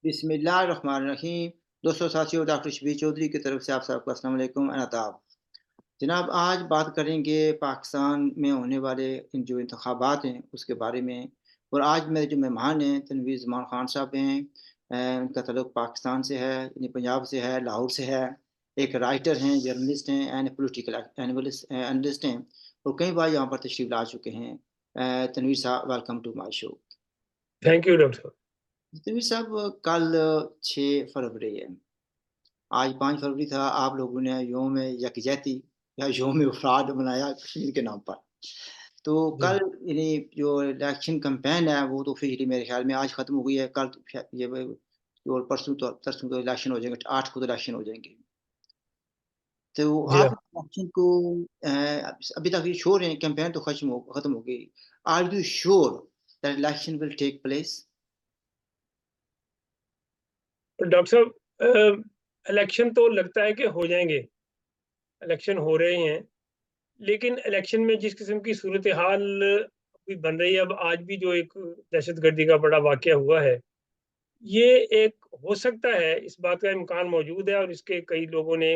बिस्मिल्लाहिर्रहमानिर्रहीम। दोस्तों, साथियों, डॉक्टर शबीर चौधरी की तरफ से आप सबको अस्सलाम वालेकुम अनाताब। जनाब, आज बात करेंगे पाकिस्तान में होने वाले इन जो इंतखाबात हैं उसके बारे में। और आज मेरे जो मेहमान हैं तनवीर ज़मान ख़ान साहब हैं। उनका तल्लुक़ पाकिस्तान से है, यानी पंजाब से है, लाहौर से है। एक राइटर हैं, जर्नलिस्ट हैं एंड पॉलिटिकल एनालिस्ट हैं और कई बार यहाँ पर तशरीफ़ ला चुके हैं। तनवीर साहब, welcome to my show. Thank you doctor साहब। तनवीर साहब, कल 6 फरवरी है। आज 5 फरवरी था, आप लोगों ने यौम यकजहती या यौम वफ़ाद मनाया कश्मीर के नाम पर। तो जी। कल यानी जो इलेक्शन कैंपेन है वो तो ऑफ़िशियली मेरे ख़्याल में आज ख़त्म हो गई है। कल तो शायद ये ब और परसों तो इलेक्शन हो जाएँगे, 8 को तो इलेक्शन हो जाएँगे। तो जी आप हाँ। इलेक्शन को अभी तक ये श्योर हैं कैंपेन तो ख़त्म हो गई। Are you sure that election will take place? तो डॉक्टर साहब, इलेक्शन तो लगता है कि हो जाएँगे, इलेक्शन हो रहे हैं, लेकिन इलेक्शन में जिस किस्म की सूरत-ए-हाल अभी बन रही है, अब आज भी जो एक दहशतगर्दी का बड़ा वाक़या हुआ है, ये एक हो सकता है, इस बात का इम्कान मौजूद है और इसके कई लोगों ने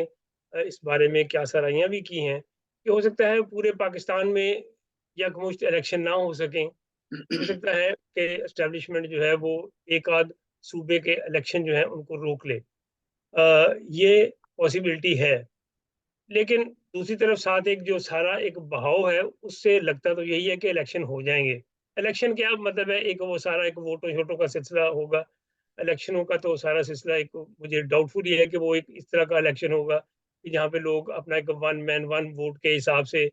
इस बारे में क्या सराहियाँ भी की हैं, कि हो सकता है पूरे पाकिस्तान में यकमुश्त इलेक्शन ना हो सकें। हो सकता है कि एस्टेब्लिशमेंट जो है वो एक आध सूबे के इलेक्शन जो है उनको रोक ले। ये पॉसिबिलिटी है। लेकिन दूसरी तरफ साथ एक जो सारा एक बहाव है, उससे लगता तो यही है कि इलेक्शन हो जाएँगे। इलेक्शन क्या मतलब है, एक वो सारा एक वोटों-शोटों का सिलसिला होगा। इलेक्शनों का तो सारा सिलसिला एक मुझे डाउटफुल ही है कि वो एक इस तरह का इलेक्शन होगा कि जहाँ पे लोग अपना एक वन मैन वन वोट के हिसाब से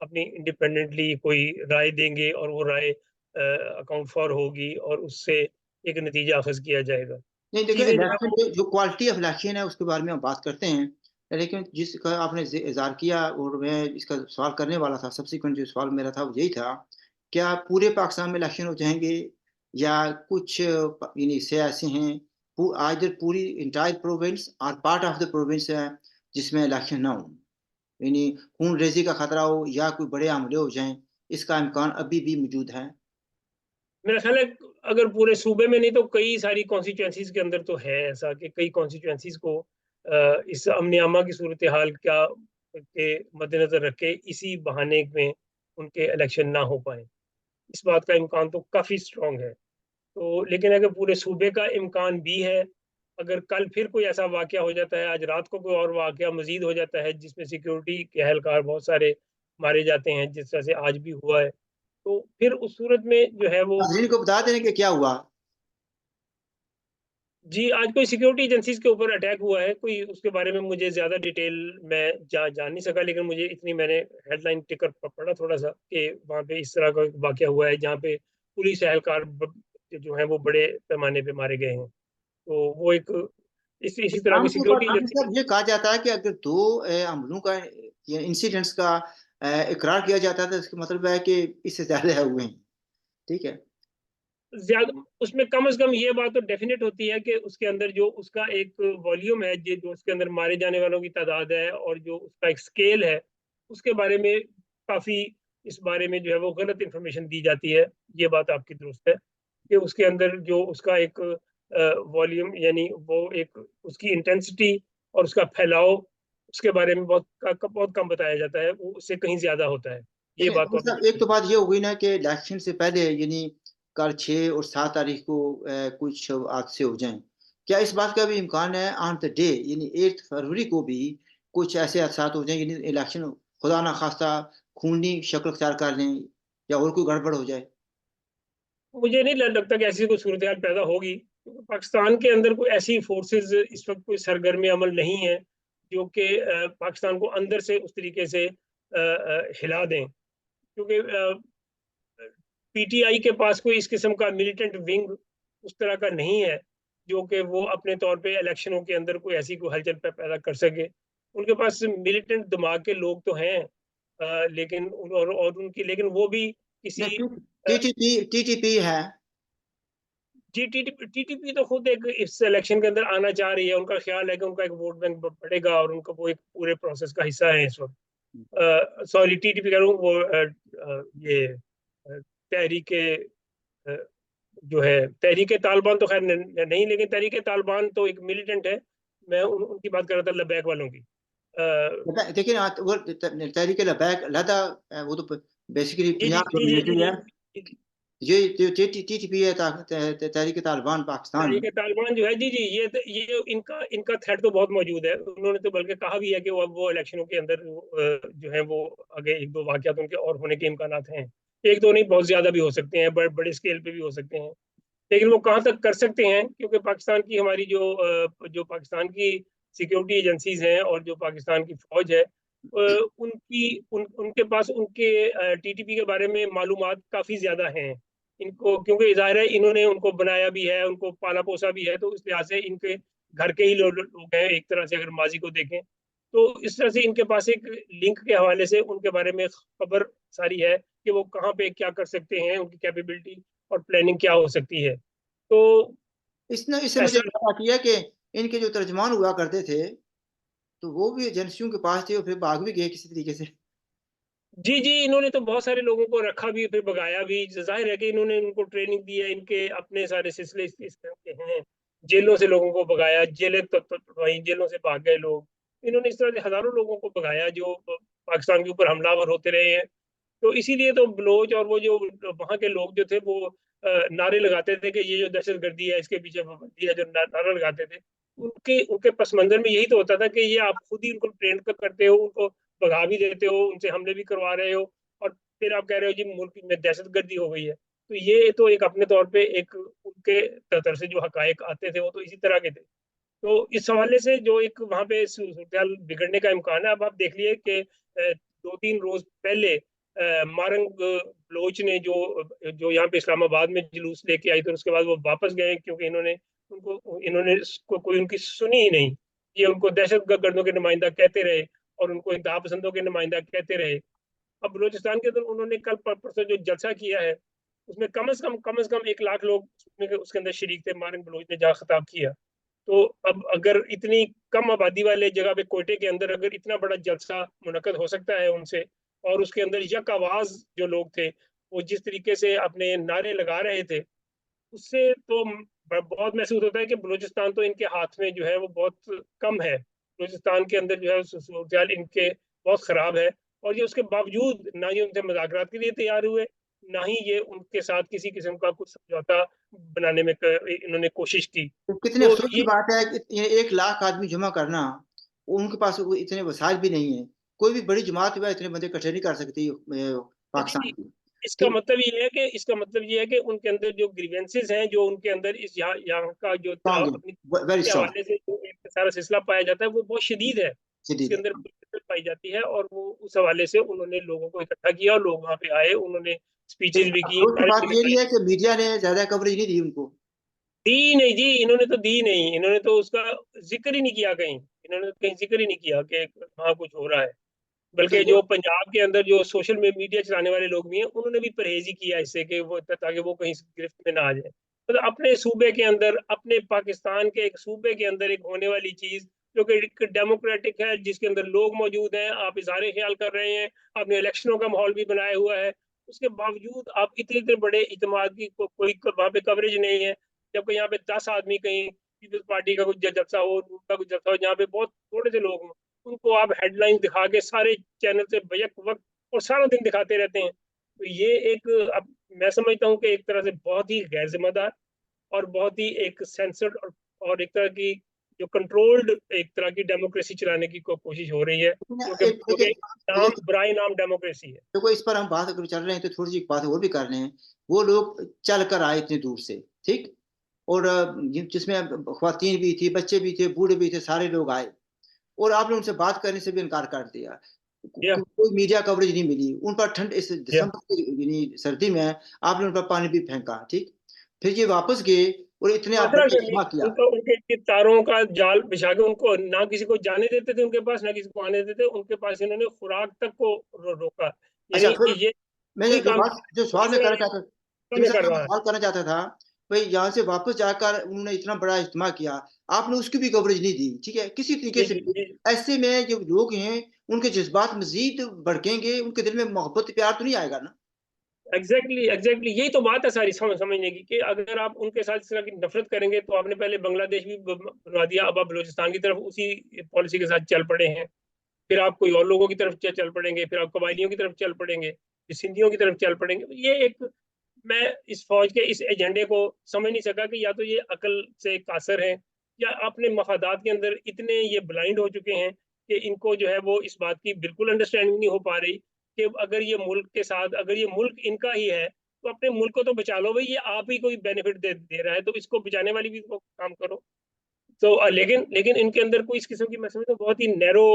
अपनी इंडिपेंडेंटली कोई राय देंगे और वो राय अकाउंट फॉर होगी और उससे एक नतीजा अख़ज़ किया जाएगा। नहीं, देखिए, चीज़ें जो है इलेक्शन वो जो जो क्वालिटी ऑफ इलेक्शन है उसके बारे में हम बात करते हैं। लेकिन जिसका आपने इज़हार किया और मैं इसका सवाल करने वाला था, सब्सिक्वेंट जो सवाल मेरा था वो यही था, क्या पूरे पाकिस्तान में इलेक्शन हो जाएँगे या कुछ यानी हिस्से ऐसे हैं, आइदर पूरी एंटायर प्रोविंस और पार्ट ऑफ द प्रोविंस है जिसमें इलेक्शन ना हो। यानी खून रेज़ी का खतरा हो या कोई बड़े हमले हो जाएँ, इसका इम्कान अभी भी मौजूद है। मेरा ख़्याल है अगर पूरे सूबे में नहीं तो कई सारी कॉन्स्टिट्यूएंसीज़ के अंदर तो है ऐसा कि कई कॉन्स्टिट्यूएंसीज़ को इस अमन-ए-अमा की सूरत-ए-हाल क्या के मद्देनज़र रख के इसी बहाने में उनके इलेक्शन ना हो पाएँ। इस बात का इम्कान तो काफ़ी स्ट्रॉन्ग है। तो लेकिन अगर पूरे सूबे का इम्कान भी है, अगर कल फिर कोई ऐसा वाक़या हो जाता है, आज रात को कोई और वाक़या मज़ीद हो जाता है जिसमें सिक्योरिटी के एहलकार बहुत सारे मारे जाते हैं, जिस तरह से आज भी हुआ है, तो फिर उस सूरत में जो है वो नाज़रीन को बता दें कि क्या हुआ? जी, आज कोई सिक्योरिटी एजेंसीज़ के ऊपर अटैक हुआ है, कोई उसके बारे में मुझे ज़्यादा डिटेल मैं जान नहीं सका, लेकिन मुझे इतनी मैंने हेडलाइन टिकर पढ़ा थोड़ा-सा कि वहाँ पे इस तरह का एक वाक़या हुआ है, जहाँ पे पुलिस एहलकार जो हैं, वो बड़े पैमाने पे मारे गए हैं। तो वो एक इसी तरह की सिक्योरिटी आम एजेंसी तौर ये कहा जाता है कि अगर 2 हमलों का या इंसिडेंट्स का इकरार किया जाता है तो इसका मतलब है कि इससे ज़्यादा हुए हैं। ठीक है? ज़्यादा उसमें कम से कम ये बात तो डेफ़िनेट होती है कि उसके अंदर जो उसका एक वॉल्यूम है, जो उसके अंदर मारे जाने वालों की तादाद है और जो उसका एक स्केल है, उसके बारे में काफ़ी इस बारे में जो है वो गलत इन्फॉर्मेशन दी जाती है। ये बात आपकी दुरुस्त है कि उसके अंदर जो उसका एक वॉल्यूम यानी वो एक उसकी इंटेंसिटी और उसका फैलाव उसके बारे में बहुत कम बताया जाता है, वो उससे कहीं ज़्यादा होता है। ये देखें, बात तो डॉक्टर आपने साहब, एक बिल्कुल तो सही बात ये हो गई ना कि इलेक्शन से पहले यानी कल 6 और 7 तारीख को कुछ हादसे हो जाएँ। क्या इस बात का भी इम्कान है ऑन द डे यानी 8 फरवरी को भी कुछ ऐसे हादसात हो जाएँ यानी इलेक्शन खुदा ना ख़ास्ता खूनी शक्ल अख्तियार कर लें या और कोई गड़बड़ हो जाए? मुझे नहीं लगता कि ऐसी कोई सूरत-हाल पैदा होगी, क्योंकि पाकिस्तान के अंदर कोई ऐसी फ़ोर्सेज़ इस वक़्त कोई सरगर्म अमल नहीं है, जो कि पाकिस्तान को अंदर से उस तरीके से हिला दें। क्योंकि पीटीआई के पास कोई इस किस्म का मिलिटेंट विंग उस तरह का नहीं है, जो कि वो अपने तौर पे इलेक्शनों के अंदर कोई ऐसी कोई हलचल पैदा कर सके। उनके पास मिलिटेंट दिमाग के लोग तो हैं, लेकिन और उनकी लेकिन वो भी किसी नहीं, अ टीटीपी है। जी, टीटीपी तो खुद एक इस इलेक्शन के अंदर आना चाह रही है। उनका ख़्याल है कि उनका एक वोट बैंक बढ़ेगा और उनका वो एक पूरे प्रोसेस का हिस्सा है इस वक़्त। सॉरी, टीटीपी कह रहा हूँ, वो ये तहरीके जो है तहरीक तालिबान तो खैर नहीं, लेकिन तहरीक तालिबान तो एक मिलिटेंट है। मैं उनकी बात कर रहा था, लबैक वालों की। लेकिन वो तहरीक लबैक अलहदा, वो तो बेसिकली जी जी यहाँ जी जी जी मिलिट्री है। जी जी। ये जो TTP है, तहरीक तालिबान पाकिस्तान तहरीक में। तालिबान जो है, जी जी, ये इनका इनका थ्रेट तो बहुत मौजूद है। उन्होंने तो बल्कि कहा भी है कि वो इलेक्शनों के अंदर जो है वो आगे एक दो वाकयात उनके और होने के इम्कानात हैं। एक दो नहीं, बहुत ज्यादा भी हो सकते हैं, बड़े स्केल पे भी हो सकते हैं। लेकिन वो कहाँ तक कर सकते हैं, क्योंकि पाकिस्तान की हमारी जो पाकिस्तान की सिक्योरिटी एजेंसीज हैं और जो पाकिस्तान की फौज है, उनके पास उनके टीटीपी के बारे में मालूमात काफी ज्यादा हैं इनको, क्योंकि जाहिर है इन्होंने उनको बनाया भी है, उनको पाला पोसा भी है, तो इस लिहाज से इनके घर के ही लोग हैं एक तरह से, अगर माजी को देखें तो। इस तरह से इनके पास एक लिंक के हवाले से उनके बारे में खबर सारी है कि वो कहाँ पे क्या कर सकते हैं, उनकी कैपेबिलिटी और प्लानिंग क्या हो सकती है। तो इसने इससे मुझे ऐसा, पता किया कि इनके जो तर्जमान हुआ करते थे, तो वो भी एजेंसियों के पास थे और फिर भाग भी गए किसी तरीके से। जी जी, इन्होंने तो बहुत सारे लोगों को रखा भी, फिर भगाया भी। जाहिर है कि इन्होंने उनको ट्रेनिंग दी है, इनके अपने सारे सिलसिले इस तरह के हैं। जेलों से लोगों को भगाया, जेलें वहीं जेलों से भाग गए लोग। इन्होंने इस तरह से हजारों लोगों को भगाया जो पाकिस्तान के ऊपर हमलावर होते रहे हैं। तो इसीलिए तो बलोच और वो जो वहाँ के लोग जो थे वो नारे लगाते थे कि ये जो दहशत गर्दी है इसके पीछे पाबंदी है, जो नारा लगाते थे, उनके उनके पस मंजर में यही तो होता था कि ये आप खुद ही उनको ट्रेन करते हो, उनको भगा भी देते हो, उनसे हमले भी करवा रहे हो, और फिर आप कह रहे हो जी मुल्क में दहशत गर्दी हो गई है। तो ये तो एक अपने तौर पे एक उनके तरफ से जो हकायक आते थे वो तो इसी तरह के थे। तो इस हवाले से जो एक वहां पे सूरत बिगड़ने का इम्कान है। अब आप देख लिए कि 2-3 रोज पहले मारंग बलोच ने जो जो यहाँ पे इस्लामाबाद में जुलूस लेके आई, तो उसके बाद वो वापस गए, क्योंकि इन्होंने कोई उनकी सुनी ही नहीं। ये उनको दहशत गर्दों के नुमाइंदा कहते रहे और उनको इंतहा पसंदों के नुमाइंदा कहते रहे। अब बलूचिस्तान के अंदर उन्होंने कल परसों जो जलसा किया है, उसमें कम से कम 1 लाख लोग उसके अंदर शरीक थे। मारंग बलोच ने जहाँ खिताब किया, तो अब अगर इतनी कम आबादी वाले जगह पे कोयटे के अंदर अगर इतना बड़ा जलसा मुनक्कद हो सकता है उनसे, और उसके अंदर यक आवाज जो लोग थे वो जिस तरीके से अपने नारे लगा रहे थे, उससे तो बहुत महसूस होता है कि बलूचिस्तान तो इनके हाथ में जो है वो बहुत कम है। बलूचिस्तान के अंदर जो है सूरत इनके बहुत खराब है। और ये उसके बावजूद ना ही उनसे मुज़ाकरात के लिए तैयार हुए, ना ही ये उनके साथ किसी किस्म का कुछ समझौता बनाने में इन्होंने कोशिश की। तो कितने तो अफसोस की ये, बात है कि ये 1 लाख आदमी जमा करना, उनके पास वो इतने वसाइल भी नहीं है। कोई भी बड़ी जमात हुआ इतने बंदे इकट्ठे नहीं कर सकती पाकिस्तान जी, की। इसका ठीक, मतलब ये है कि उनके अंदर जो ग्रीवेंसेस हैं, जो उनके अंदर इस यहाँ यहाँ का जो स्ट्रांग अपनी है, वेरी के स्ट्रांग, हवाले से जो एक सारा सिलसिला पाया जाता है वो बहुत शदीद है। शदीद उसके है। अंदर पाई जाती है, और वो उस हवाले से उन्होंने लोगों को इकट्ठा किया और लोग वहाँ पे आए, उन्होंने स्पीचेस लेकिन भी की, अफसोस की नारे बात भी ये भी लगाए। है कि मीडिया ने ज्यादा कवरेज नहीं दी उनको। दी नहीं जी, इन्होंने तो दी नहीं, इन्होंने तो उसका जिक्र ही नहीं किया कहीं। इन्होंने तो कहीं जिक्र ही नहीं किया कि वहाँ कुछ हो रहा है। तो बल्कि ये जो पंजाब के अंदर जो सोशल मीडिया चलाने वाले लोग भी हैं, उन्होंने भी परहेज ही किया इससे, कि वो ताकि वो कहीं गिरफ्त में ना आ जाए। तो अपने सूबे के अंदर, अपने पाकिस्तान के एक सूबे के अंदर एक होने वाली चीज जो कि एक डेमोक्रेटिक है, जिसके अंदर लोग मौजूद हैं, आप इजहार ख्याल कर रहे हैं, आपने इलेक्शनों का माहौल भी बनाया हुआ है, उसके बावजूद आप इतने इतने बड़े इतमाद की कोई वहाँ पे कवरेज नहीं है। जबकि यहाँ पे 10 आदमी कहीं पीपल्स पार्टी का कुछ जलसा हो, उनका कुछ जलसा हो, जहाँ पे बहुत थोड़े से लोग हों, उनको आप हेडलाइन दिखा के सारे चैनल से बैक वक्त और सारा दिन दिखाते रहते हैं। तो ये एक, अब मैं समझता हूँ कि एक तरह से बहुत ही गैर जिम्मेदार और बहुत ही एक सेंसर्ड और एक तरह की जो कंट्रोल्ड एक तरह की डेमोक्रेसी चलाने की कोशिश हो रही है, एक जो कि नाम एक बुराई नाम डेमोक्रेसी है। देखो, इस पर हम बात अगर चल रहे हैं तो थोड़ी सी बात और भी कर रहे हैं। वो लोग चल कर आए इतने दूर से, ठीक, और जिसमें ख्वातीन भी थी, बच्चे भी थे, बूढ़े भी थे, सारे लोग आए, और आपने उनसे बात करने से भी इनकार कर दिया। या कोई मीडिया कवरेज नहीं मिली उन पर। ठंड इस या दिसंबर की यानी सर्दी में आपने उन पर पानी भी फेंका, ठीक, फिर ये वापस गए और इतने आप मात्रा बड़े कर ली, इज्तिमा किया। उनका उनके तारों का जाल बिछा के उनको ना किसी को जाने देते थे उनके पास, ना किसी को आने देते उनके पास। इन्होंने खुराक तक को रोका। अच्छा, यानी फिर ये मैं कोई काम जो सवाल मैं करना इन्होंने चाहता नहीं तुमसे कर मैं रहा है। सवाल करना चाहता था, भाई यहाँ से वापस जाकर उन्होंने इतना बड़ा इज्तिमा किया, आपने उसकी भी कवरेज नहीं दी, ठीक है, किसी तरीके जी से जी भी। जी। ऐसे में जो लोग हैं उनके जज्बात मजीद भड़केंगे, उनके दिल में मोहब्बत प्यार तो नहीं आएगा ना। एग्जैक्टली यही तो बात है सारी समझने की, कि अगर आप उनके साथ इस तरह की नफरत करेंगे तो आपने पहले बांग्लादेश भी बनवा दिया, अब आप बलूचिस्तान की तरफ उसी पॉलिसी के साथ चल पड़े हैं। फिर आप कोई और लोगों की तरफ चल पड़ेंगे, फिर आप कबायलियों की तरफ चल पड़ेंगे, फिर सिंधियों की तरफ चल पड़ेंगे। ये एक, मैं इस फौज के इस एजेंडे को समझ नहीं सका कि या तो ये अकल से कासर है, या अपने मफादात के अंदर इतने ये ब्लाइंड हो चुके हैं कि इनको जो है वो इस बात की बिल्कुल अंडरस्टैंडिंग नहीं हो पा रही कि अगर ये मुल्क के साथ, अगर ये मुल्क इनका ही है तो अपने मुल्क को तो बचा लो भाई, ये आप ही कोई बेनिफिट दे रहा है तो इसको बचाने वाली भी तो काम करो। तो लेकिन लेकिन इनके अंदर कोई इस किस्म की, मैं समझता हूँ बहुत ही नैरो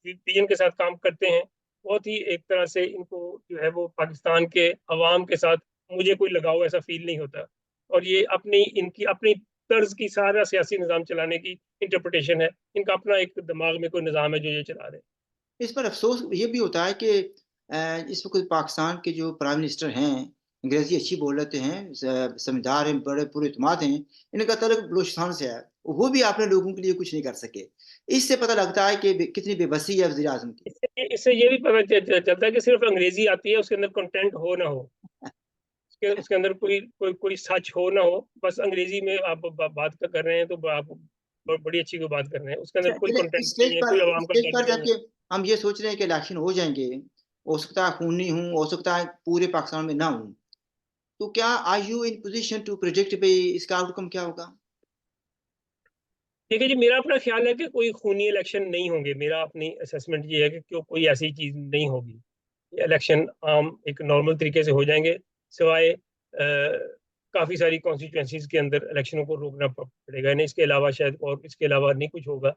विजन के साथ काम करते हैं। बहुत ही एक तरह से इनको जो है वो पाकिस्तान के अवाम के साथ मुझे कोई लगाव ऐसा फील नहीं होता। और ये अपनी इनकी अपनी तर्ज की सारा सियासी निज़ाम चलाने की इंटरप्रिटेशन है। इनका अपना एक दिमाग में कोई निज़ाम है जो ये चला रहे हैं। इस पर अफसोस ये भी होता है कि इस वक्त पाकिस्तान के जो प्राइम मिनिस्टर हैं, अंग्रेजी अच्छी बोल लेते हैं, समझदार हैं, बड़े पूरे इत्मीनान हैं, इनका तल्लुक बलूचिस्तान से है, वो भी अपने लोगों के लिए कुछ नहीं कर सके। इससे पता लगता है कि कितनी बेबसी है वज़ीर आज़म की। इससे ये भी पता चलता है कि सिर्फ अंग्रेजी आती है, उसके अंदर कंटेंट हो ना हो, उसके अंदर कोई कोई कोई सच हो ना हो, बस अंग्रेजी में आप बात कर रहे हैं तो आप बड़ी अच्छी कोई बात कर रहे हैं, उसके अंदर कोई इस कंटेंट स्टेज नहीं है, पर कोई इस अवाम का स्टेज दर्द पर नहीं है। जबकि हम ये सोच रहे हैं कि इलेक्शन हो जाएंगे, हो सकता है खूनी हूँ, हो सकता है पूरे पाकिस्तान में ना हूँ, तो क्या are you in position to project भाई इसका आउटकम क्या होगा? देखिए जी, मेरा अपना ख्याल है कि कोई खूनी इलेक्शन नहीं होंगे। मेरा अपनी असेसमेंट ये है कि क्यों कोई ऐसी चीज नहीं होगी। इलेक्शन आम एक नॉर्मल तरीके से हो जाएंगे, सिवाय काफी सारी कॉन्स्टिट्यूएंसीज के अंदर इलेक्शनों को रोकना पड़ेगा नहीं, इसके अलावा शायद और इसके अलावा नहीं कुछ होगा।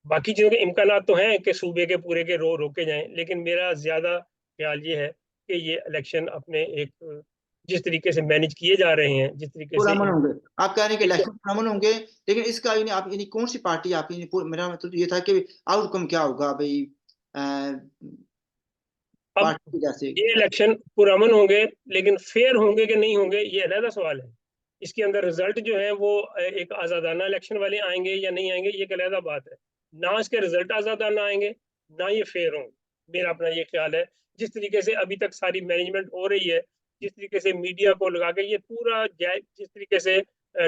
बाकी चीजों के इम्कान तो हैं कि सूबे के पूरे के रोके जाएं, लेकिन मेरा ज्यादा ख्याल ये है कि ये इलेक्शन अपने एक जिस तरीके से मैनेज किए जा रहे हैं, जिस तरीके से पुरअमन इनको होंगे, आप कह रहे हैं कि इनको इलेक्शन पुरअमन होंगे, लेकिन इसका यानी आप यानी कौन सी पार्टी आप यानी मेरा मतलब ये था कि आउटकम क्या होगा भाई, अब पार्टी की जैसे। ये इलेक्शन पुरअमन होंगे, लेकिन फेयर होंगे कि नहीं होंगे ये अलहदा सवाल है। इसके अंदर रिजल्ट जो है वो एक आज़ादाना इलेक्शन वाले आएंगे या नहीं आएंगे, ये एक अलहदा बात है। ना इसके रिजल्ट आज़ादाना आएंगे, ना ये फेयर होंगे। मेरा अपना ये ख्याल है। जिस तरीके से अभी तक सारी मैनेजमेंट हो रही है, जिस तरीके से मीडिया को लगा के ये पूरा जिस तरीके से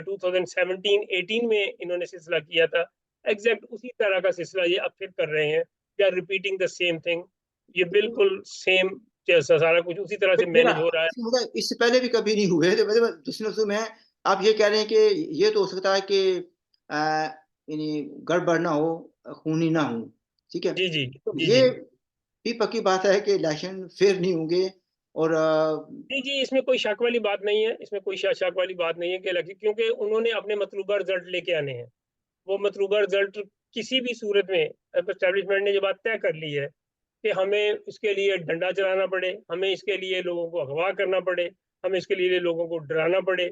2017-18 में इन्होंने सिलसिला किया था, एग्जैक्ट उसी तरह का सिलसिला ये अब फिर कर रहे हैं। They are repeating the same thing. ये बिल्कुल सेम जैसा सारा कुछ उसी तरह से मेरा मैनेज हो रहा है। मतलब इससे पहले भी कभी नहीं हुए, तो मतलब दूसरे लफ्जों में आप ये कह रहे हैं कि ये तो हो सकता है कि यानी गड़बड़ ना हो, खूनी ना हो, ठीक है, जी जी तो जी जी ये भी पक्की बात है कि इलेक्शन फेयर नहीं होंगे। और जी जी, इसमें कोई शक वाली बात नहीं है, इसमें कोई शक वाली बात नहीं है कि क्योंकि उन्होंने अपने मतलूबा रिजल्ट लेके आने हैं। वो मतलूबा रिजल्ट किसी भी सूरत में एस्टेब्लिशमेंट ने ये बात तय कर ली है कि हमें इसके लिए डंडा चलाना पड़े, हमें इसके लिए लोगों को अगवा करना पड़े, हमें इसके लिए लोगों को डराना पड़े,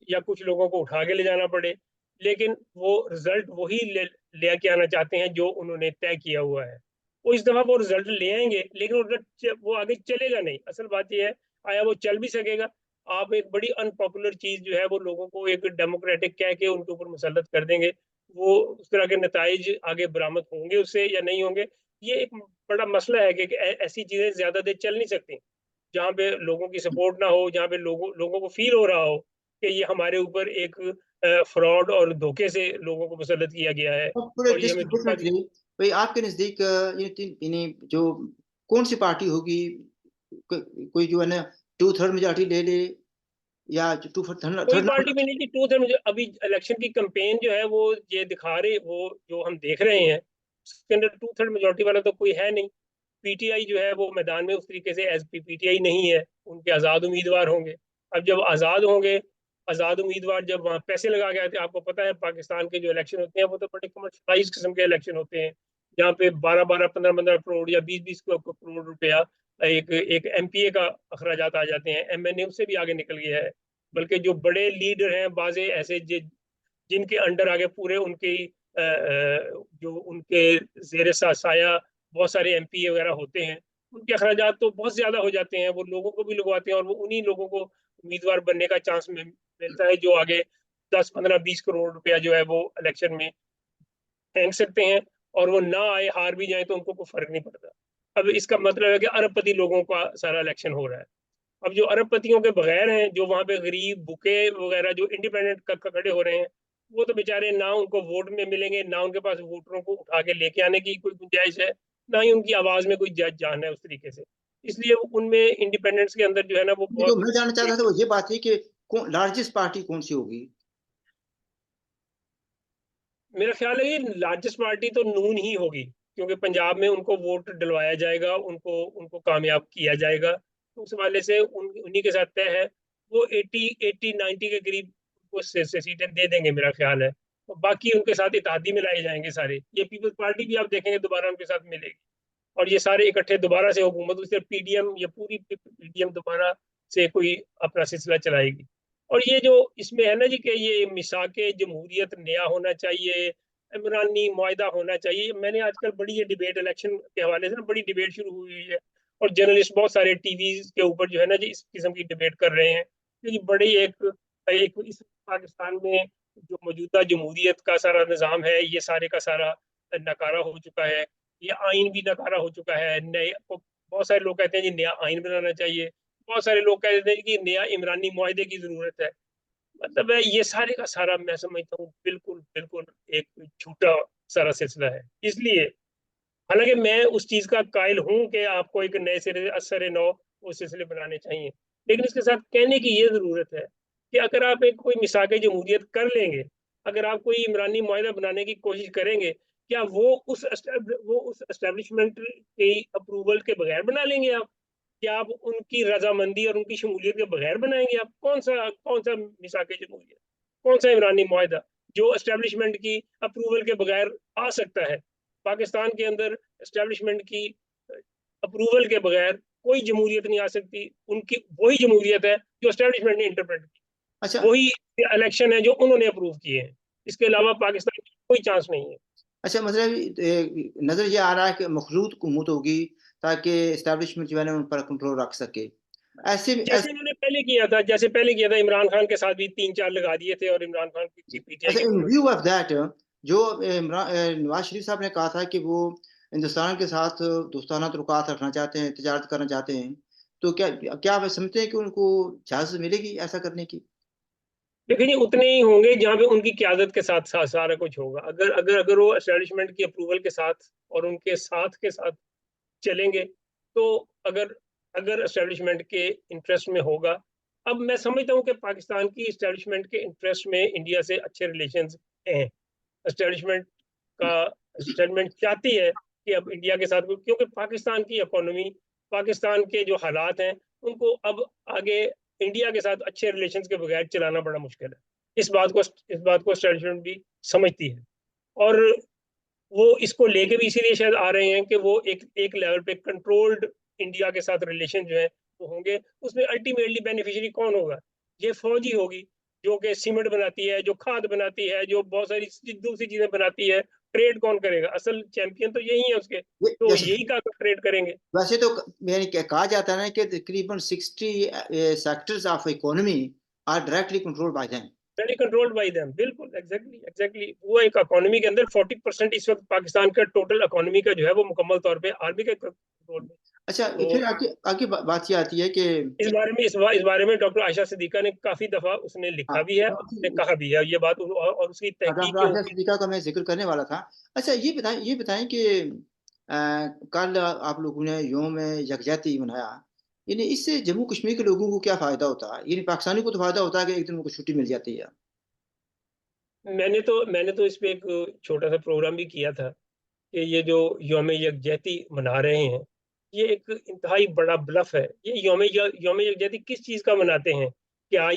या कुछ लोगों को उठा के ले जाना पड़े, लेकिन वो रिजल्ट वही लेके आना चाहते हैं जो उन्होंने तय किया हुआ है। वो इस दफा वो रिजल्ट ले आएंगे, लेकिन वो आगे चलेगा नहीं। असल बात यह है, आया वो चल भी सकेगा? आप एक बड़ी अनपॉपुलर चीज जो है वो लोगों को एक डेमोक्रेटिक कह के उनके ऊपर मुसल्लत कर देंगे, वो उस तरह के नतज आगे बरामद होंगे उससे या नहीं होंगे? ये एक बड़ा मसला है कि ऐसी चीजें ज्यादा देर चल नहीं सकती जहाँ पे लोगों की सपोर्ट ना हो, जहाँ पे लोगों को फील हो रहा हो कि ये हमारे ऊपर एक फ्रॉड और धोखे से लोगों को मुसल्लत किया गया है पूरे और ये हमें धोखा डिफरेंटली भाई आपके नज़दीक ये यानी जो कौन सी पार्टी होगी, कोई जो है ना टू थर्ड मेजोरिटी ले ले, या टू थर्ड कोई थर्ड ना पार्टी में नहीं। कि ट्रूथ है, मुझे अभी इलेक्शन की कंपेन जो है वो ये दिखा रहे, वो जो हम देख रहे हैं उसके अंदर टू थर्ड मेजोरिटी वाला तो कोई है नहीं। पीटीआई जो है वो मैदान में उस तरीके से एज पीटीआई नहीं है, उनके आज़ाद उम्मीदवार होंगे। अब जब आज़ाद होंगे, आज़ाद उम्मीदवार जब वहाँ पैसे लगा के आते हैं, आपको पता है पाकिस्तान के जो इलेक्शन होते हैं वो तो बड़े कमर्शलाइज किस्म के इलेक्शन होते हैं, जहाँ पे 12-12, 15-15 करोड़ या 20-20 करोड़ रुपया एक एक एमपीए का अखराजात आ जाते हैं। एमएनए उससे भी आगे निकल गया है। बल्कि जो बड़े लीडर हैं बाजे ऐसे जिनके अंडर आगे पूरे उनके जो उनके जेर साया बहुत सारे एमपी वगैरह होते हैं, उनके अखराजात तो बहुत ज्यादा हो जाते हैं। वो लोगों को भी लगवाते हैं और वो उन्हीं लोगों को उम्मीदवार बनने का चांस मिलता है जो आगे 10-15-20 करोड़ रुपया जो है वो इलेक्शन में फेंक सकते हैं। और वो ना आए, हार भी जाए तो उनको कोई फर्क नहीं पड़ता। अब इसका मतलब है कि अरबपति लोगों का सारा इलेक्शन हो रहा है। अब जो अरबपतियों के बगैर हैं, जो वहाँ पे गरीब भूखे वगैरह जो इंडिपेंडेंट खड़े हो रहे हैं, वो तो बेचारे ना उनको वोट में मिलेंगे, ना उनके पास वोटरों को उठा के लेके आने की कोई गुंजाइश है, ना ही उनकी आवाज में कोई जान है उस तरीके से। इसलिए उनमें इंडिपेंडेंस के अंदर जो है ना वो तो बहुत मैं जानना चाहता था एक, वो ये बात है कि कौन लार्जेस्ट पार्टी कौन सी होगी? मेरा ख्याल है ये लार्जेस्ट पार्टी तो नून ही होगी, क्योंकि पंजाब में उनको वोट डलवाया जाएगा, उनको उनको कामयाब किया जाएगा, तो उस वाले से उन्हीं के साथ तय है। वो 80 90 के करीब वो से सीटें दे देंगे मेरा ख्याल है। तो बाकी उनके साथ इत्तेहादी में लाए जाएंगे सारे। ये पीपल्स पार्टी भी आप देखेंगे दोबारा उनके साथ मिलेगी, और ये सारे इकट्ठे दोबारा से हुकूमत, सिर्फ पीडीएम, ये पूरी पीडीएम दोबारा से कोई अपना सिलसिला चलाएगी। और ये जो इसमें है ना जी कि ये मिसाके जमहूरियत नया होना चाहिए, इमरानी मुआहदा होना चाहिए। मैंने आजकल बड़ी ये डिबेट इलेक्शन के हवाले से ना बड़ी डिबेट शुरू हुई है, और जर्नलिस्ट बहुत सारे टीवी के ऊपर जो है ना जी इस किस्म की डिबेट कर रहे हैं, क्योंकि बड़ी एक इस पाकिस्तान में जो मौजूदा जमहूरियत का सारा निज़ाम है, ये सारे का सारा नकारा हो चुका है। ये आइन भी नकारा हो चुका है। नए बहुत सारे लोग कहते हैं जी नया आइन बनाना चाहिए, बहुत सारे लोग कहते हैं कि नया इमरानी मुआहदे की जरूरत है। मतलब है ये सारे का सारा मैं समझता हूँ बिल्कुल बिल्कुल एक झूठा सारा सिलसिला है। इसलिए हालांकि मैं उस चीज का कायल हूँ कि आपको एक नए सिरे से असर नौ वो सिलसिले बनाने चाहिए, लेकिन इसके साथ कहने की ये जरूरत है कि अगर आप एक कोई मिसाक जमहूरियत कर लेंगे, अगर आप कोई इमरानी मुआहदा बनाने की कोशिश करेंगे, क्या वो उस एस्टेब्लिशमेंट की अप्रूवल के बगैर बना लेंगे आप? क्या आप उनकी रजामंदी और उनकी शमूलियत के बगैर बनाएंगे? आप कौन सा मिसाक जमहूरियत, कौन सा इमरानी मुआहदा जो एस्टेब्लिशमेंट की अप्रूवल के बगैर आ सकता है? पाकिस्तान के अंदर एस्टेब्लिशमेंट की अप्रूवल के बगैर कोई जमहूरियत नहीं आ सकती। उनकी वही जमहूरियत है जो एस्टेब्लिशमेंट ने इंटरप्रेट की, अच्छा। वही इलेक्शन है जो उन्होंने अप्रूव किए हैं। इसके अलावा पाकिस्तान की कोई चांस नहीं है। अच्छा, मतलब नजर ये आ रहा है कि मखलूत हुकूमत होगी ताकि इस्टेब्लिशमेंट जो है ना उन पर कंट्रोल रख सके। ऐसे जैसे इन्होंने पहले किया था, जैसे पहले किया था इमरान खान के साथ भी 3 4 लगा दिए थे, और इमरान खान की पीटीआई अच्छा, की in government. View of that जो नवाज शरीफ साहब ने कहा था कि वो हिंदुस्तान के साथ दोस्ताना ताल्लुकात रखना चाहते हैं, तिजारत करना चाहते हैं, तो क्या क्या आप समझते हैं कि उनको इजाजत मिलेगी ऐसा करने की? लेकिन ये उतने ही होंगे जहाँ पे उनकी क्यादत के साथ साथ सारा कुछ होगा। अगर अगर अगर वो एस्टेब्लिशमेंट की अप्रूवल के साथ और उनके साथ के साथ चलेंगे, तो अगर अगर एस्टेब्लिशमेंट के इंटरेस्ट में होगा। अब मैं समझता हूँ कि पाकिस्तान की एस्टेब्लिशमेंट के इंटरेस्ट में इंडिया से अच्छे रिलेशंस हैं। एस्टेब्लिशमेंट का एस्टेब्लिशमेंट चाहती है कि अब इंडिया के साथ, क्योंकि पाकिस्तान की इकोनॉमी, पाकिस्तान के जो हालात हैं, उनको अब आगे इंडिया के साथ अच्छे रिलेशंस के बगैर चलाना बड़ा मुश्किल है। इस बात को एस्टेब्लिशमेंट भी समझती है, और वो इसको लेके भी इसीलिए शायद आ रहे हैं कि वो एक एक लेवल पे कंट्रोल्ड इंडिया के साथ रिलेशन जो है वो होंगे। उसमें अल्टीमेटली बेनिफिशियरी कौन होगा? ये फौज ही होगी, जो कि सीमेंट बनाती है, जो खाद बनाती है, जो बहुत सारी दूसरी चीजें बनाती है। ट्रेड कौन करेगा? असल चैंपियन तो यही है उसके, तो जैसे यही का ट्रेड करेंगे। वैसे तो यानी कहा जाता है ना कि तकरीबन 60 sectors of economy are directly controlled by them. Very controlled by them, बिल्कुल एग्जैक्टली एग्जैक्टली। वो एक इकोनॉमी के अंदर 40% इस वक्त पाकिस्तान का टोटल इकोनॉमी का जो है वो मुकम्मल तौर पे आर्मी के कंट्रोल में। अच्छा, तो फिर आगे आगे बात ये आती है कि इस बारे में डॉक्टर आयशा सिद्दीका ने काफी दफा उसने लिखा हाँ, भी है, उसने कहा भी है ये बात, और उसकी तहकीक डॉक्टर के आशा ऊपर। सिद्दीका का मैं जिक्र करने वाला था। अच्छा, ये बताएं कि कल आप लोगों ने यौम यकजहती मनाया, यानी इससे जम्मू कश्मीर के लोगों को क्या फ़ायदा होता है? यानी पाकिस्तानी को तो फ़ायदा होता है कि एक दिन उनको छुट्टी मिल जाती है। मैंने तो इस पे एक छोटा सा प्रोग्राम भी किया था कि ये जो यौम यकजहती मना रहे हैं, ये एक इंतहाई बड़ा ब्लफ है। ये यौम यकजहती किस चीज का मनाते हैं? क्या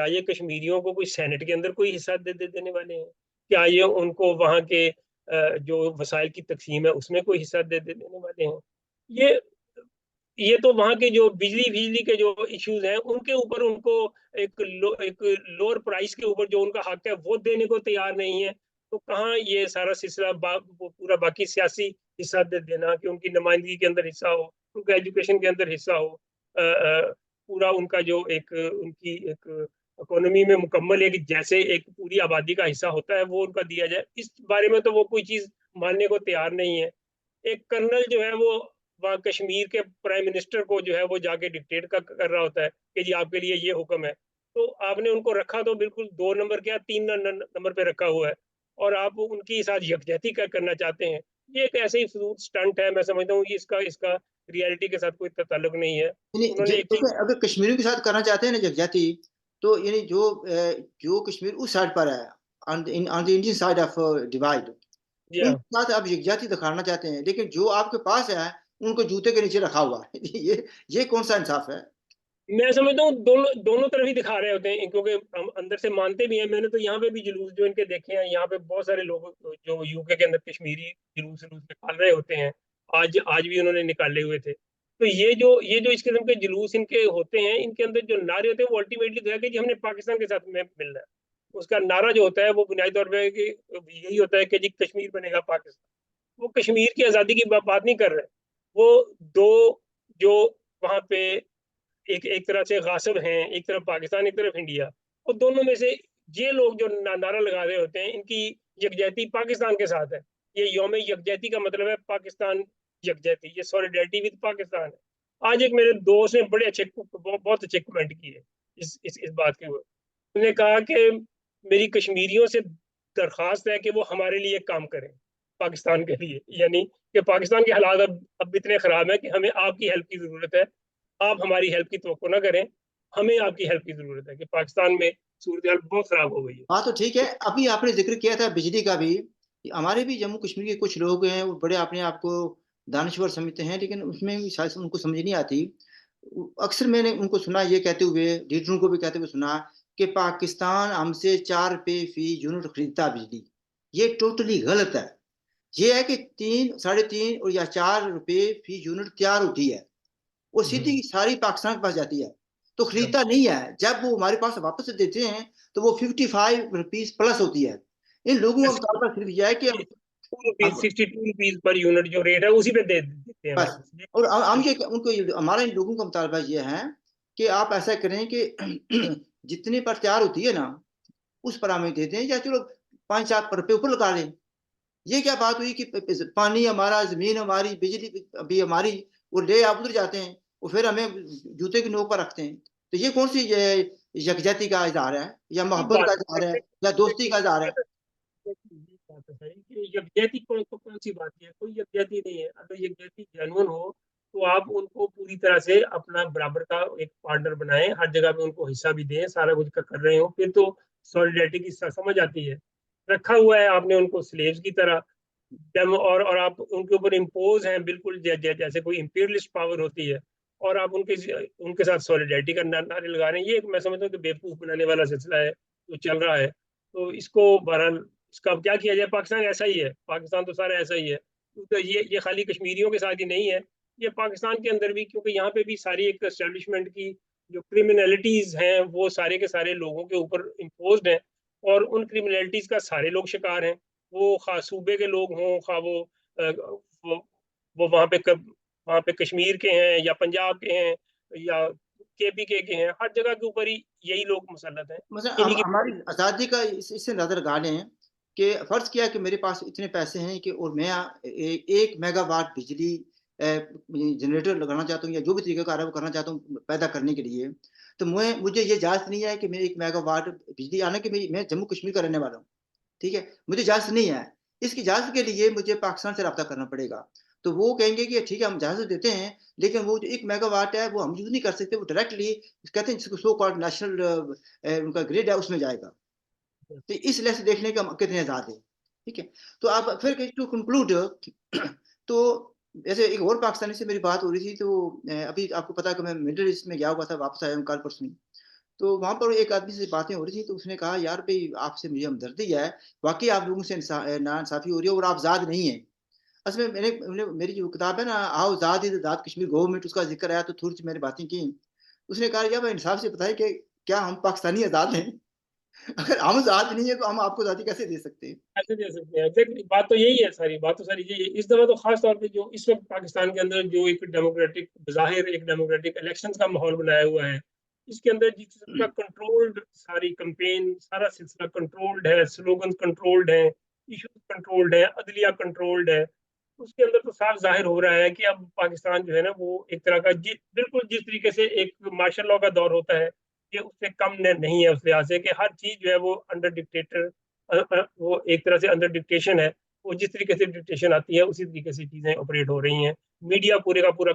ये कश्मीरियों को कोई सेनेट के अंदर कोई हिस्सा दे देने वाले हैं? क्या ये उनको वहाँ के जो वसाइल की तकसीम है उसमें कोई हिस्सा दे देने वाले हैं? ये ये तो वहाँ के जो बिजली बिजली के जो इश्यूज हैं उनके ऊपर उनको एक लोअर प्राइस के ऊपर जो उनका हक है वो देने को तैयार नहीं है। तो कहाँ ये सारा सिलसिला वो पूरा बाकी सियासी हिस्सा दे देना कि उनकी नुमाइंदगी के अंदर हिस्सा हो, उनका एजुकेशन के अंदर हिस्सा हो, पूरा उनका जो एक उनकी एक इकोनॉमी में मुकम्मल एक जैसे एक पूरी आबादी का हिस्सा होता है वो उनका दिया जाए, इस बारे में तो वो कोई चीज मानने को तैयार नहीं है। एक कर्नल जो है वो वहाँ कश्मीर के प्राइम मिनिस्टर को जो है वो जाके डिक्टेट कर रहा होता है कि जी आपके लिए ये हुक्म है। तो आपने उनको रखा तो बिल्कुल 2 नंबर क्या 3 नंबर पे रखा हुआ है, और आप उनके साथ यकजहती करना चाहते हैं। ये एक ऐसे ही फ़िज़ूल स्टंट है, मैं समझता हूँ कि इसका इसका रियलिटी के साथ कोई ताल्लुक नहीं है। यानी उन्होंने एक चीज़ देखिए, अगर कश्मीरियों के साथ करना चाहते हैं ना यकजहती, तो यानी जो कश्मीर उस साइड पर है, on the Indian side of divide, जी हाँ। उनके साथ आप यकजहती दिखाना चाहते हैं, लेकिन जो आपके पास है, उनको जूते के नीचे रखा हुआ है। ये कौन-सा इंसाफ है? मैं समझता हूँ दोनों दोनों तरफ ही दिखा रहे होते हैं, क्योंकि हम अंदर से मानते भी हैं। मैंने तो यहाँ पे भी जुलूस जो इनके देखे हैं, यहाँ पे बहुत सारे लोग जो यूके के अंदर कश्मीरी जुलूस जुलूस निकाल रहे होते हैं। आज आज भी उन्होंने निकाले हुए थे। तो ये जो इस किस्म के जुलूस इनके होते हैं, इनके अंदर जो नारे होते हैं वो अल्टीमेटली तो है कि जी हमने पाकिस्तान के साथ में मिलना है। उसका नारा जो होता है वो बुनियादी तौर पे कि यही होता है कि जी कश्मीर बनेगा पाकिस्तान। वो कश्मीर की आज़ादी की बात नहीं कर रहे। वो दो जो वहाँ पे एक एक तरह से गासिब हैं, एक तरफ पाकिस्तान, एक तरफ इंडिया, और दोनों में से ये लोग जो नारा लगा रहे होते हैं, इनकी यकजहती पाकिस्तान के साथ है। ये यौम यकजहती का मतलब है पाकिस्तान यकजहती, ये सॉलिडरिटी विद पाकिस्तान है। आज एक मेरे दोस्त ने बड़े अच्छे बहुत अच्छे कमेंट किए इस बात के ऊपर। उन्होंने कहा कि मेरी कश्मीरियों से दरख्वास्त है कि वो हमारे लिए काम करें, पाकिस्तान के लिए, यानी कि पाकिस्तान के हालात अब इतने खराब है कि हमें आपकी हेल्प की जरूरत है। आप हमारी हेल्प की तवक्को ना करें, हमें आपकी हेल्प की ज़रूरत है कि पाकिस्तान में सूरत हाल बहुत ख़राब हो गई है। बात तो ठीक है। अभी आपने ज़िक्र किया था बिजली का भी। हमारे भी जम्मू कश्मीर के कुछ लोग हैं, वो बड़े अपने आप को दानिश्वर समझते हैं, लेकिन उसमें भी शायद उनको समझ नहीं आती। अक्सर मैंने उनको सुना ये कहते हुए, लीडरों को भी कहते हुए सुना कि पाकिस्तान हमसे 4 रुपए फ़ी यूनिट खरीदता बिजली। ये टोटली गलत है। ये है कि 3, साढ़े 3 और या 4 रुपए फ़ी यूनिट तैयार होती है। वो सीधी सारी पाकिस्तान के पास जाती है, तो हाँ, खरीदता नहीं है। जब वो हमारे पास वापस से देते हैं, तो वो 55 रुपीज़ प्लस होती है। इन लोगों का मुतालबा सिर्फ ये है कि ₹62 हम ₹62 पर यूनिट जो रेट है उसी पे दे देते हैं बस, वापस। और हम ये उनको हमारा इन लोगों का मुतालबा ये है कि आप ऐसा करें कि जितने पर तैयार होती है ना, उस पर हमें दे दें, या चलो 5-7 रुपए ऊपर लगा लें। ये क्या बात हुई कि पानी हमारा, ज़मीन हमारी, बिजली भी हमारी, वो ले आप उधर जाते हैं, और फिर हमें जूते की नोक पर रखते हैं। तो ये कौन-सी ये यकजहती का इज़हार है, या ये मोहब्बत बात का है, इज़हार है, या दोस्ती का इज़हार है? ये बात है सही कि यकजहती कौन सी बात है, कोई यकजहती नहीं है। अगर यकजहती जेन्युइन हो तो आप उनको पूरी तरह से अपना बराबर का एक पार्टनर बनाएं, हर जगह पे उनको हिस्सा भी दें, सारा कुछ कर रहे हो, फिर तो सॉलिडरिटी की समझ आती है। रखा हुआ है आपने उनको स्लेव्स की तरह, डेमो, और आप उनके ऊपर इम्पोज हैं बिल्कुल जैसे कोई इंपीरियलिस्ट पावर होती है, और आप उनके साथ सॉलिडरिटी का नारे लगा रहे हैं। ये मैं समझता हूँ कि बेवकूफ बनाने वाला सिलसिला है जो चल रहा है। तो इसको बहरहाल, इसका अब क्या किया जाए? पाकिस्तान ऐसा ही है, पाकिस्तान तो सारा ऐसा ही है। तो ये खाली कश्मीरियों के साथ ही नहीं है, ये पाकिस्तान के अंदर भी, क्योंकि यहाँ पे भी सारी एक एस्टेब्लिशमेंट की जो क्रिमिनलिटीज हैं वो सारे के सारे लोगों के ऊपर इम्पोज्ड हैं, और उन क्रिमिनलिटीज का सारे लोग शिकार हैं। वो खा सूबे के लोग हों, खा वो वो वहाँ पे कश्मीर के हैं या पंजाब के हैं या केपीके के हैं, हर जगह के ऊपर ही यही लोग मुसल्लत हैं। मतलब इन्हीं की हमारी आज़ादी का इससे अंदाज़ा लगा लें कि फ़र्ज़ किया कि मेरे पास इतने पैसे हैं कि, और मैं 1 मेगावाट बिजली जनरेटर लगाना चाहता हूँ, या जो भी तरीक़ाकार है वो करना चाहता हूँ पैदा करने के लिए। तो मुझे ये इजाज़त नहीं है कि मैं 1 मेगावाट बिजली, हालाँकि मैं जम्मू कश्मीर का रहने वाला हूँ। ठीक है? मुझे इजाज़त नहीं है। इसकी इजाज़त के लिए मुझे पाकिस्तान से राब्ता करना पड़ेगा। तो वो कहेंगे कि ठीक है, हम इजाज़त देते हैं, लेकिन वो जो 1 मेगावाट है वो हम यूज़ नहीं कर सकते, वो डायरेक्टली कहते हैं जिसको सो कॉल्ड नेशनल उनका ग्रिड है, उसमें जाएगा। तो इस लिहाज़ से देखने का हम कितने आज़ाद हैं। ठीक है? तो आप फिर टू कंक्लूड तो जैसे एक और पाकिस्तानी से मेरी बात हो रही थी, तो अभी आपको पता है कि मैं मिडल ईस्ट में गया हुआ था, वापस आया हूँ कल-परसों ही। तो वहाँ पर एक आदमी से बातें हो रही थी, तो उसने कहा, "यार भई, आपसे मुझे हमदर्दी है, वाक़ई आप लोगों से नाइंसाफ़ी हो रही है, और आप आज़ाद नहीं हैं।" असल में मैंने मेरी जो किताब है ना, how Azad is Azad Kashmir government, उसका ज़िक्र आया, तो थोड़ी-सी मैंने बातें की। उसने कहा, "यार भाई, इंसाफ़ से बताइए कि क्या हम पाकिस्तानी आज़ाद हैं? अगर हम आज़ाद नहीं हैं, तो हम आपको आज़ादी कैसे दे सकते हैं?" कैसे दे सकते हैं? एग्ज़ैक्टली, बात तो यही है, सारी बात तो सारी यही है। इस दफ़ा तो ख़ास तौर पे जो इस वक़्त पाकिस्तान के अंदर जो एक डेमोक्रेटिक, बज़ाहिर एक डेमोक्रेटिक इलेक्शंस का माहौल बनाया हुआ है, इसके अंदर जिस किस्म का कंट्रोल्ड सारी कैंपेन, सारा सिलसिला कंट्रोल्ड है, स्लोगन्स कंट्रोल्ड हैं, इश्यूज़ कंट्रोल्ड हैं, अदलिया कंट्रोल्ड है। उसके अंदर तो साफ ज़ाहिर हो रहा है कि अब पाकिस्तान जो है ना वो एक तरह का बिल्कुल जिस तरीके से एक मार्शल लॉ का दौर होता है, ये उससे कम न नहीं है उस लिहाज़ से कि हर चीज़ जो है वो अंडर डिक्टेटर वो एक तरह से अंडर डिक्टेशन है। वो जिस तरीके से डिक्टेशन आती है उसी तरीके से चीज़ें ऑपरेट हो रही हैं। मीडिया पूरे का पूरा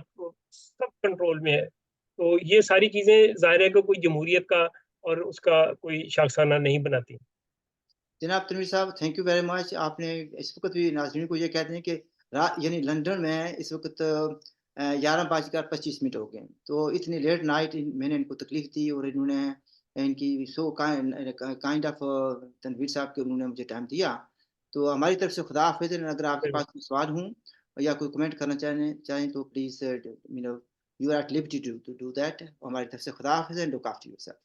सब कंट्रोल में है। तो ये सारी चीज़ें ज़ाहिर है कि कोई जमहूरियत का और उसका कोई शाखसाना नहीं बनाती। जनाब तनवीर साहब, थैंक यू वेरी मच। आपने इस वक़्त भी नाज़रीन को ये कह दें कि रा यानी लंदन में इस वक़्त 11:25 हो गए हैं। तो इतनी लेट नाइट मैंने इनको तकलीफ़ दी और इन्होंने इनकी सो काइंड ऑफ तनवीर साहब के उन्होंने मुझे टाइम दिया। तो हमारी तरफ से खुदा हाफ़िज़। अगर आपके कोई पास बात कोई सवाल हों या कोई कमेंट करना चाहें चाहें तो please you know you are at liberty to do that. हमारी तरफ से खुदा हाफ़िज़ एंड लुक आफ्टर योरसेल्फ।